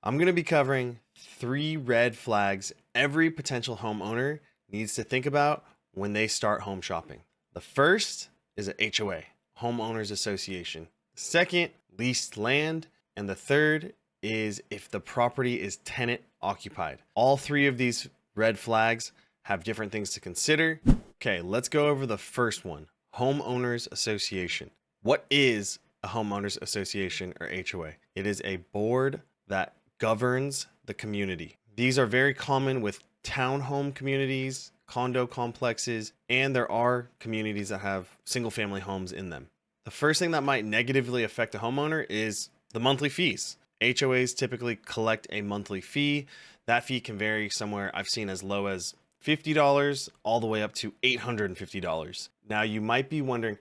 I'm going to be covering 3 red flags every potential homeowner needs to think about when they start home shopping. The first is a HOA, Homeowners Association. The second, leased land. And the third is if the property is tenant occupied. All 3 of these red flags have different things to consider. Okay, let's go over the first one, Homeowners Association. What is a Homeowners Association or HOA? It is a board that governs the community. These are very common with townhome communities, condo complexes, and there are communities that have single family homes in them. The first thing that might negatively affect a homeowner is the monthly fees. HOAs typically collect a monthly fee. That fee can vary somewhere I've seen as low as $50 all the way up to $850. Now you might be wondering,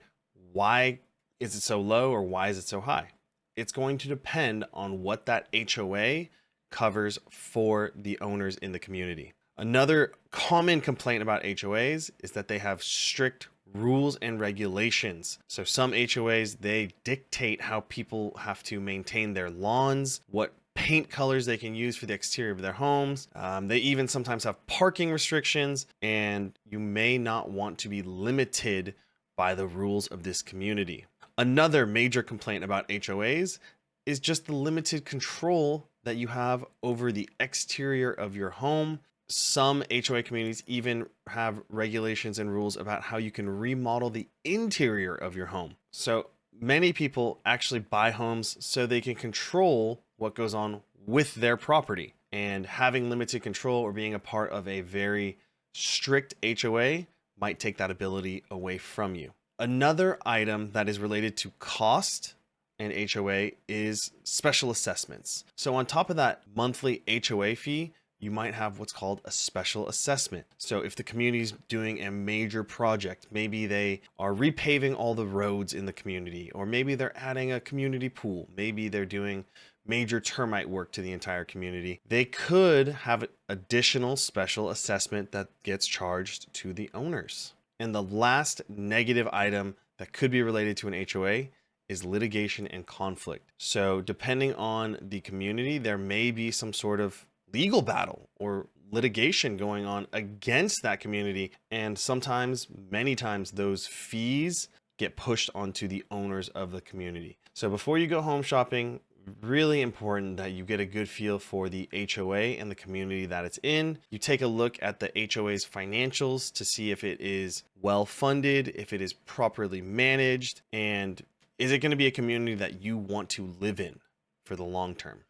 why is it so low or why is it so high? It's going to depend on what that HOA covers for the owners in the community. Another common complaint about HOAs is that they have strict rules and regulations. So some HOAs, they dictate how people have to maintain their lawns, what paint colors they can use for the exterior of their homes. They even sometimes have parking restrictions, and you may not want to be limited by the rules of this community. Another major complaint about HOAs is just the limited control that you have over the exterior of your home. Some HOA communities even have regulations and rules about how you can remodel the interior of your home. So many people actually buy homes so they can control what goes on with their property. And having limited control or being a part of a very strict HOA might take that ability away from you. Another item that is related to cost and HOA is special assessments. So on top of that monthly HOA fee, you might have what's called a special assessment. So if the community is doing a major project, maybe they are repaving all the roads in the community, or maybe they're adding a community pool, maybe they're doing major termite work to the entire community, they could have additional special assessment that gets charged to the owners. And the last negative item that could be related to an HOA is litigation and conflict. So depending on the community, there may be some sort of legal battle or litigation going on against that community. And sometimes, many times, those fees get pushed onto the owners of the community. So before you go home shopping, really important that you get a good feel for the HOA and the community that it's in. You take a look at the HOA's financials to see if it is well funded, if it is properly managed, and is it going to be a community that you want to live in for the long term.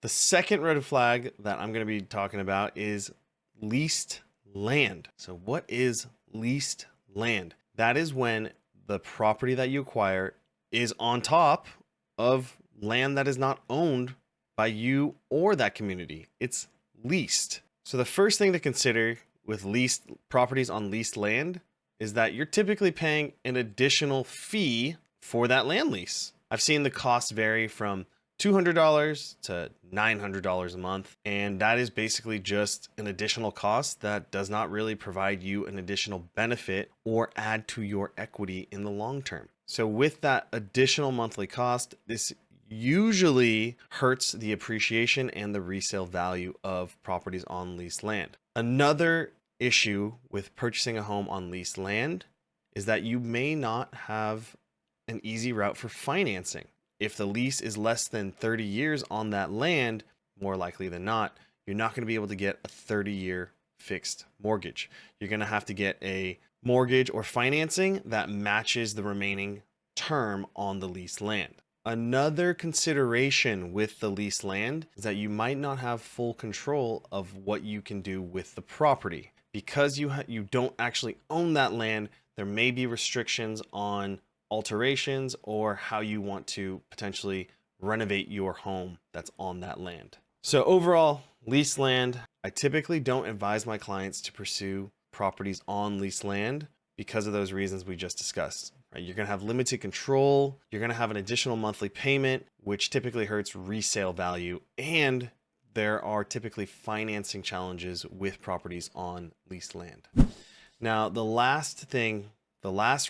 The second red flag that I'm going to be talking about is leased land. So what is leased land? That is when the property that you acquire is on top of land that is not owned by you or that community. It's leased. So the first thing to consider with leased properties on leased land is that you're typically paying an additional fee for that land lease. I've seen the costs vary from $200 to $900 a month. And that is basically just an additional cost that does not really provide you an additional benefit or add to your equity in the long term. So with that additional monthly cost, this usually hurts the appreciation and the resale value of properties on leased land. Another issue with purchasing a home on leased land is that you may not have an easy route for financing. If the lease is less than 30 years on that land, more likely than not, you're not going to be able to get a 30-year fixed mortgage. You're going to have to get a mortgage or financing that matches the remaining term on the leased land. Another consideration with the leased land is that you might not have full control of what you can do with the property. Because you don't actually own that land, there may be restrictions on alterations or how you want to potentially renovate your home that's on that land. So overall, leased land, I typically don't advise my clients to pursue properties on leased land because of those reasons we just discussed. Right? You're going to have limited control, you're going to have an additional monthly payment, which typically hurts resale value, and there are typically financing challenges with properties on leased land. Now, the last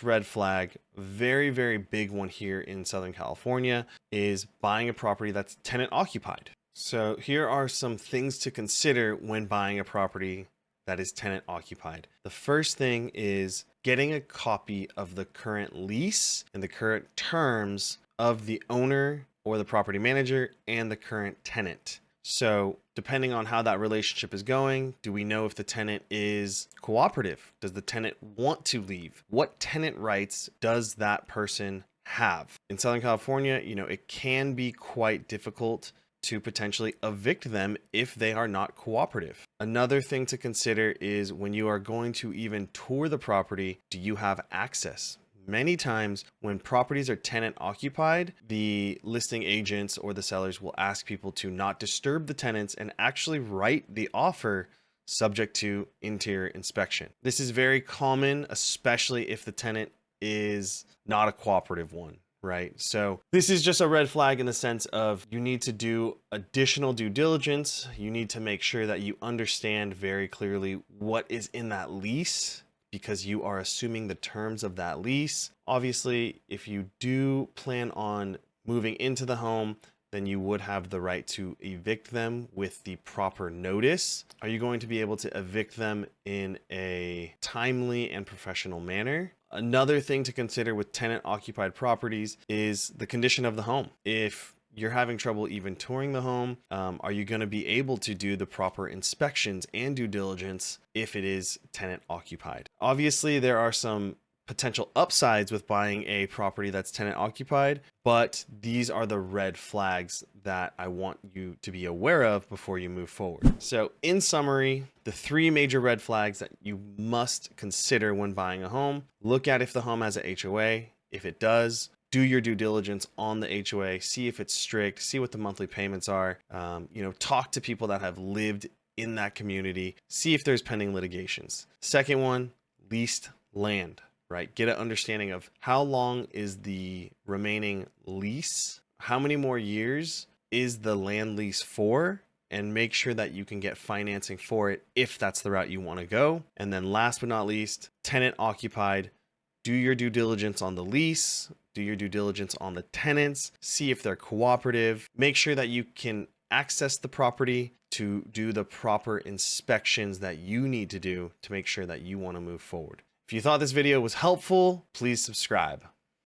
red flag, very, very big one here in Southern California, is buying a property that's tenant occupied. So here are some things to consider when buying a property that is tenant occupied. The first thing is getting a copy of the current lease and the current terms of the owner or the property manager and the current tenant. So depending on how that relationship is going, do we know if the tenant is cooperative? Does the tenant want to leave? What tenant rights does that person have? In Southern California, it can be quite difficult to potentially evict them if they are not cooperative. Another thing to consider is when you are going to even tour the property, do you have access? Many times when properties are tenant occupied, the listing agents or the sellers will ask people to not disturb the tenants and actually write the offer subject to interior inspection. This is very common, especially if the tenant is not a cooperative one. Right. So this is just a red flag in the sense of you need to do additional due diligence. You need to make sure that you understand very clearly what is in that lease because you are assuming the terms of that lease. Obviously, if you do plan on moving into the home, then you would have the right to evict them with the proper notice. Are you going to be able to evict them in a timely and professional manner? Another thing to consider with tenant occupied properties is the condition of the home. If you're having trouble even touring the home, are you going to be able to do the proper inspections and due diligence if it is tenant occupied? Obviously, there are some potential upsides with buying a property that's tenant occupied, but these are the red flags that I want you to be aware of before you move forward. So in summary, the 3 major red flags that you must consider when buying a home: look at if the home has a HOA. If it does, do your due diligence on the HOA, see if it's strict, see what the monthly payments are, talk to people that have lived in that community, see if there's pending litigations. Second one, leased land. Right? Get an understanding of how long is the remaining lease, how many more years is the land lease for, and make sure that you can get financing for it if that's the route you want to go. And then last but not least, tenant occupied. Do your due diligence on the lease, do your due diligence on the tenants, see if they're cooperative, make sure that you can access the property to do the proper inspections that you need to do to make sure that you want to move forward. If you thought this video was helpful, please subscribe.